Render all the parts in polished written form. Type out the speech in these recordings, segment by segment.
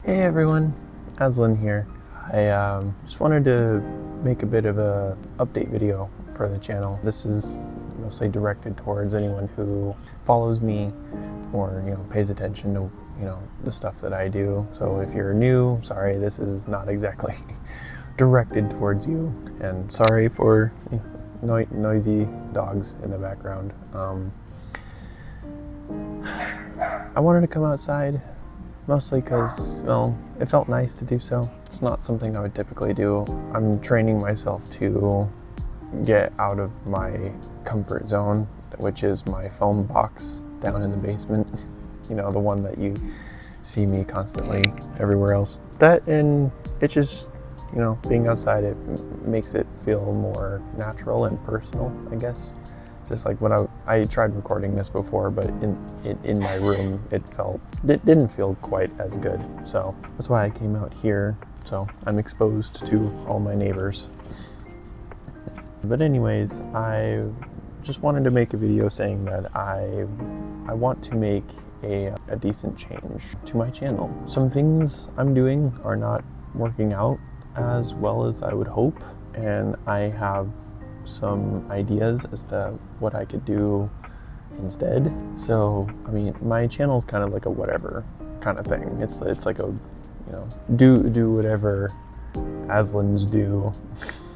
Hey everyone, Aslan here. I just wanted to make a bit of a update video for the channel. This is mostly directed towards anyone who follows me or pays attention to the stuff that I do. So if you're new, sorry, this is not exactly directed towards you, and sorry for noisy dogs in the background. I wanted to come outside mostly because, well, it felt nice to do so. It's not something I would typically do. I'm training myself to get out of my comfort zone, which is my foam box down in the basement. The one that you see me constantly everywhere else. That, and it's just, being outside, it makes it feel more natural and personal, I guess. Just like when I tried recording this before, but in my room, it didn't feel quite as good. So that's why I came out here. So I'm exposed to all my neighbors. But anyways, I just wanted to make a video saying that I want to make a decent change to my channel. Some things I'm doing are not working out as well as I would hope, and I have some ideas as to what I could do instead. So, I mean, my channel is kind of like a whatever kind of thing. It's like a, do whatever Aslans do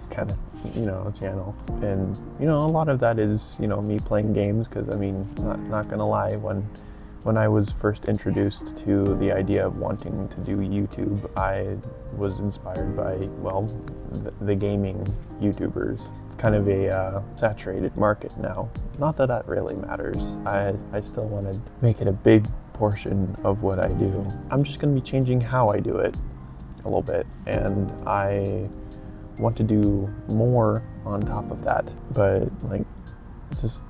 kind of, channel. And, a lot of that is, me playing games, because, I mean, not gonna lie, when I was first introduced to the idea of wanting to do YouTube, I was inspired by, well, the gaming YouTubers. It's kind of a saturated market now. Not that that really matters. I still want to make it a big portion of what I do. I'm just going to be changing how I do it a little bit, and I want to do more on top of that. But it's just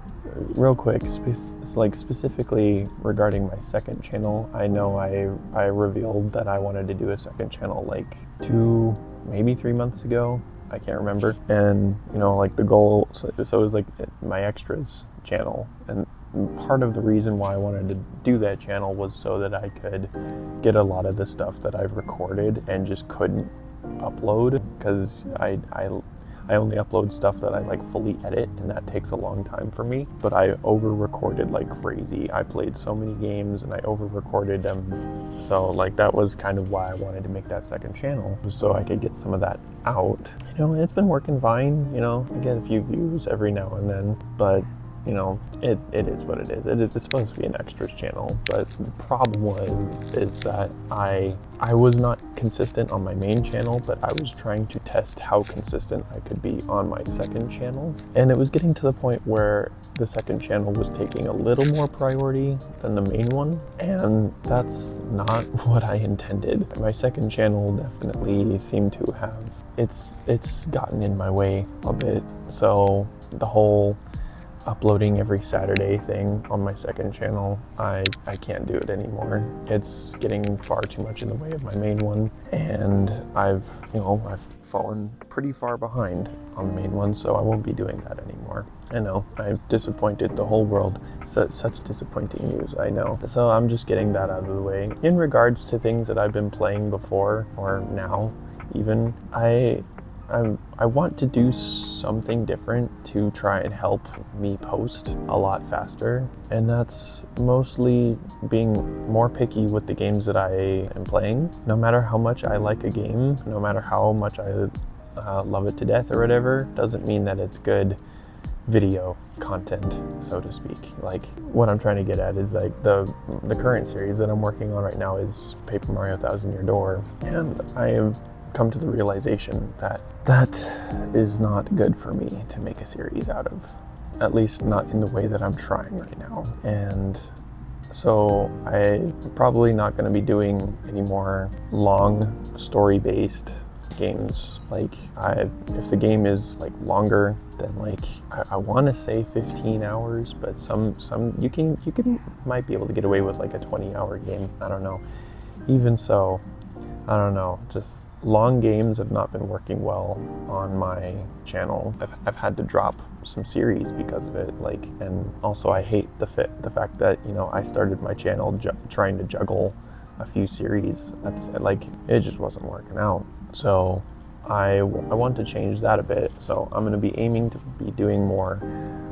real quick, specifically regarding my second channel. I know I revealed that I wanted to do a second channel 2, maybe 3 months ago. I can't remember. And the goal, so it was my extras channel, and part of the reason why I wanted to do that channel was so that I could get a lot of the stuff that I've recorded and just couldn't upload, because I only upload stuff that I fully edit, and that takes a long time for me. But I over recorded like crazy. I played so many games and I over recorded them. So that was kind of why I wanted to make that second channel, so I could get some of that out. It's been working fine. I get a few views every now and then, but it is what it is. It's supposed to be an extras channel, but the problem is that I was not consistent on my main channel, but I was trying to test how consistent I could be on my second channel. And it was getting to the point where the second channel was taking a little more priority than the main one, and that's not what I intended. My second channel definitely seemed to have, it's gotten in my way a bit. So the whole uploading every Saturday thing on my second channel, I can't do it anymore. It's getting far too much in the way of my main one, and I've fallen pretty far behind on the main one, so I won't be doing that anymore. I know, I've disappointed the whole world. Such disappointing news, I know. So I'm just getting that out of the way. In regards to things that I've been playing before, or now even, I want to do something different to try and help me post a lot faster, and that's mostly being more picky with the games that I am playing. No matter how much I like a game, no matter how much I love it to death or whatever, doesn't mean that it's good video content, so to speak. What I'm trying to get at is the current series that I'm working on right now is Paper Mario Thousand Year Door, and I have come to the realization that that is not good for me to make a series out of, at least not in the way that I'm trying right now. And so I'm probably not going to be doing any more long story-based games. If the game is longer than I want to say 15 hours, but some you might be able to get away with a 20-hour game. I don't know. Even so, I don't know, just long games have not been working well on my channel. I've had to drop some series because of it, and also I hate the fact that, I started my channel trying to juggle a few series at the, like it just wasn't working out. So I want to change that a bit. So I'm going to be aiming to be doing more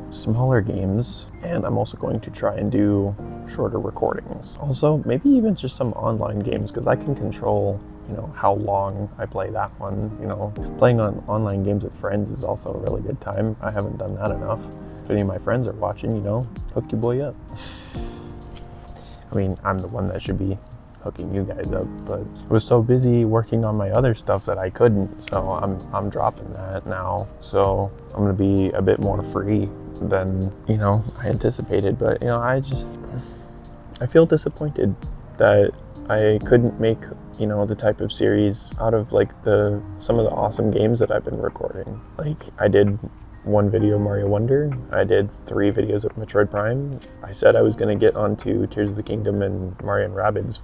smaller games, and I'm also going to try and do shorter recordings. Also, maybe even just some online games, because I can control, you know, how long I play that one. You know, playing on online games with friends is also a really good time. I haven't done that enough. If any of my friends are watching, you know, hook your boy up. I mean, I'm the one that should be hooking you guys up, but I was so busy working on my other stuff that I couldn't, so I'm dropping that now. So I'm gonna be a bit more free than, you know, I anticipated. But, you know, I feel disappointed that I couldn't make, you know, the type of series out of like some of the awesome games that I've been recording. Like, I did one video of Mario Wonder, I did 3 videos of Metroid Prime. I said I was going to get onto Tears of the Kingdom and Mario and Rabbids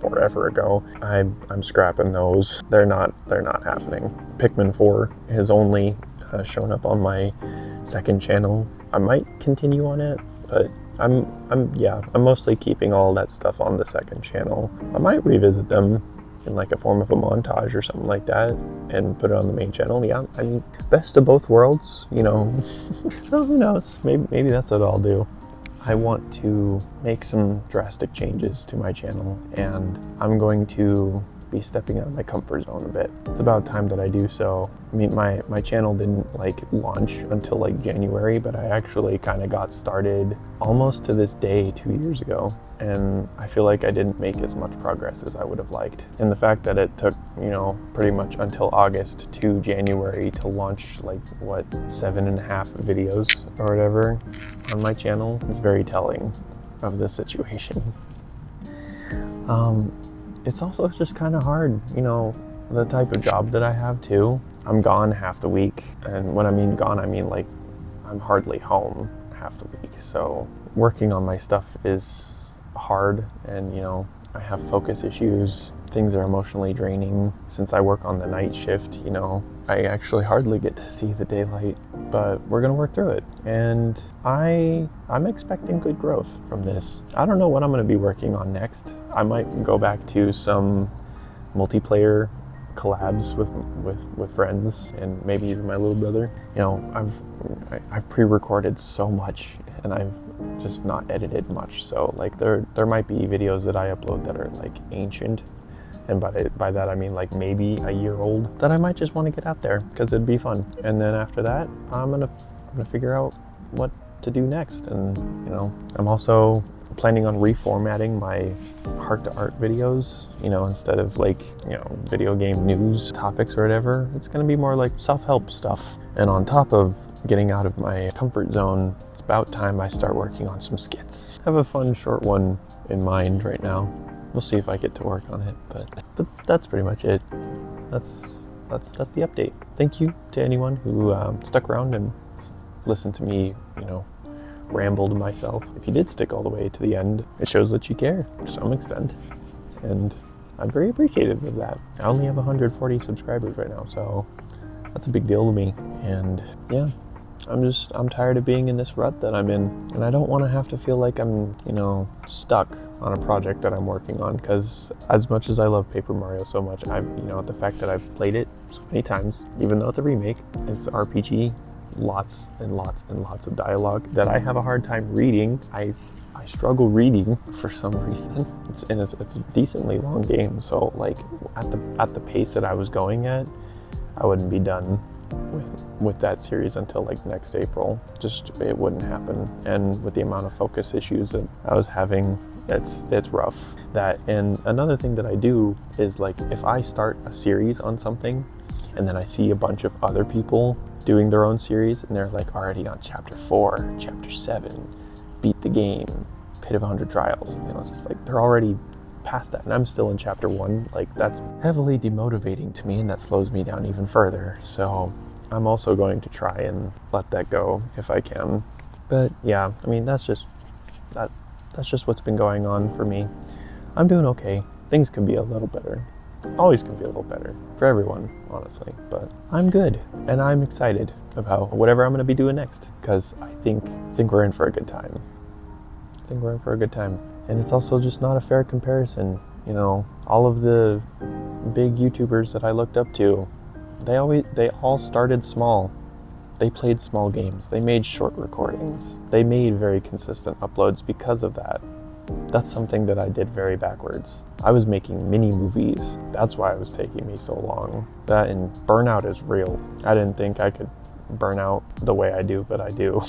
forever ago. I'm scrapping those. They're not happening. Pikmin 4 has only shown up on my second channel. I might continue on it, but I'm mostly keeping all that stuff on the second channel. I might revisit them in like a form of a montage or something like that and put it on the main channel. Yeah, I mean, best of both worlds, you know. Well, who knows? Maybe that's what I'll do. I want to make some drastic changes to my channel, and I'm going to be stepping out of my comfort zone a bit. It's about time that I do so. I mean, my channel didn't like launch until like January, but I actually kind of got started almost to this day 2 years ago. And I feel like I didn't make as much progress as I would have liked. And the fact that it took, you know, pretty much until August to January to launch like, what, 7.5 videos or whatever on my channel is very telling of the situation. It's also just kind of hard, you know, the type of job that I have too. I'm gone half the week. And when I mean gone, I mean like I'm hardly home half the week. So working on my stuff is hard, and, you know, I have focus issues. Things are emotionally draining. Since I work on the night shift, you know, I actually hardly get to see the daylight, but we're gonna work through it. And I'm expecting good growth from this. I don't know what I'm gonna be working on next. I might go back to some multiplayer collabs with friends and maybe even my little brother. You know, I've pre-recorded so much and I've just not edited much. So like there might be videos that I upload that are like ancient, and by that I mean like maybe a year old, that I might just want to get out there because it'd be fun. And then after that, I'm gonna figure out what to do next. And, you know, I'm also planning on reformatting my heart to art videos, you know, instead of like, you know, video game news topics or whatever. It's going to be more like self-help stuff. And on top of getting out of my comfort zone, it's about time I start working on some skits. I have a fun short one in mind right now. We'll see if I get to work on it, but that's pretty much it. That's the update. Thank you to anyone who stuck around and listened to me, you know, rambled myself. If you did stick all the way to the end, it shows that you care to some extent, and I'm very appreciative of that. I only have 140 subscribers right now, so that's a big deal to me. And yeah, I'm tired of being in this rut that I'm in, and I don't want to have to feel like I'm, you know, stuck on a project that I'm working on, because as much as I love Paper Mario so much, you know, the fact that I've played it so many times, even though it's a remake, it's RPG, lots and lots and lots of dialogue that I have a hard time reading. I struggle reading for some reason. It's a decently long game, so like at the pace that I was going at, I wouldn't be done with that series until like next April. Just, it wouldn't happen. And with the amount of focus issues that I was having, it's rough. That, and another thing that I do is, like, if I start a series on something and then I see a bunch of other people doing their own series and they're like already on chapter 4, chapter 7, beat the game, Pit of 100 Trials, you know, it's just like they're already past that and I'm still in chapter 1. Like, that's heavily demotivating to me, and that slows me down even further. So I'm also going to try and let that go if I can. But yeah, I mean, that's just what's been going on for me. I'm doing okay. Things can be a little better. Always can be a little better for everyone, honestly, but I'm good and I'm excited about whatever I'm going to be doing next, because I think we're in for a good time. And it's also just not a fair comparison You know, all of the big YouTubers that I looked up to, they all started small. They played small games. They made short recordings. They made very consistent uploads because of that. That's something that I did very backwards. I was making mini movies. That's why it was taking me so long. That and burnout is real. I didn't think I could burn out the way I do, but I do.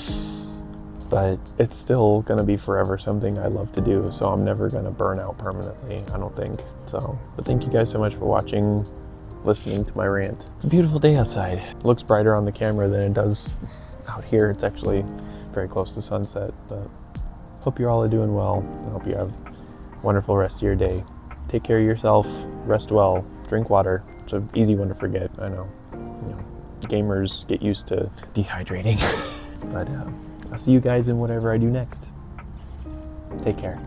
But it's still gonna be forever something I love to do, so I'm never gonna burn out permanently, I don't think. So, but thank you guys so much for watching, listening to my rant. It's a beautiful day outside. It looks brighter on the camera than it does out here. It's actually very close to sunset, but hope you all are doing well. I hope you have a wonderful rest of your day. Take care of yourself, rest well, drink water. It's an easy one to forget, I know. You know, gamers get used to dehydrating. But I'll see you guys in whatever I do next. Take care.